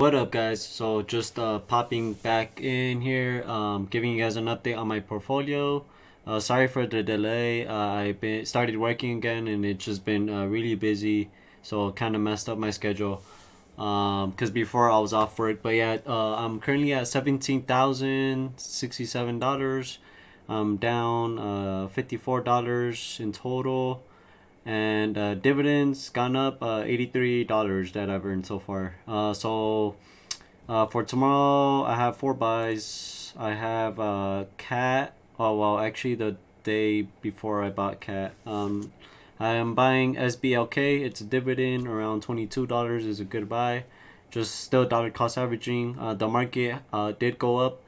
What up, guys? So just popping back in here, giving you guys an update on my portfolio. Sorry for the delay. I've been started working again, and it's just been really busy, so kind of messed up my schedule. Because before I was off work, but yeah, I'm currently at $17,067. I'm down $54 in total, and dividends gone up $83 that I've earned so far. For tomorrow, I have four buys. I have cat. Oh well, actually the day before I bought cat. I am buying SBLK. It's a dividend around $22 is a good buy. Just still dollar cost averaging. The market did go up,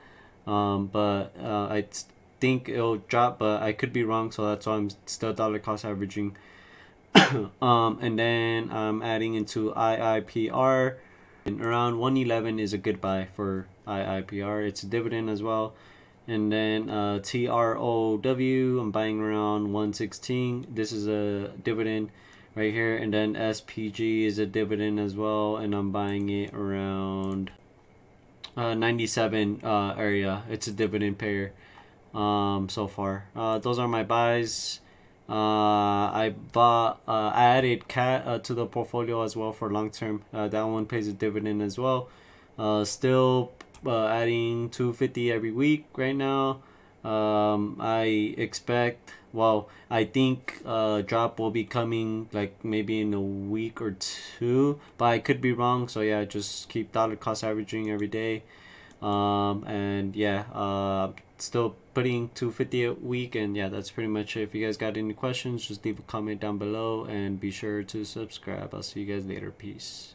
but I think it'll drop, but I could be wrong. So that's why I'm still dollar cost averaging. And then I'm adding into IIPR. And around 111 is a good buy for IIPR. It's a dividend as well. And then TROW, I'm buying around 116. This is a dividend right here. And then SPG is a dividend as well. And I'm buying it around 97 area. It's a dividend pair so far. Those are my buys. I added cat to the portfolio as well for long term. That one pays a dividend as well. Still adding 250 every week right now. I expect, well, I think drop will be coming like maybe in a week or two, but I could be wrong. So yeah, just keep dollar cost averaging every day. And yeah, still putting 250 a week, and yeah, that's pretty much it. If you guys got any questions, just leave a comment down below and be sure to subscribe. I'll see you guys later. Peace.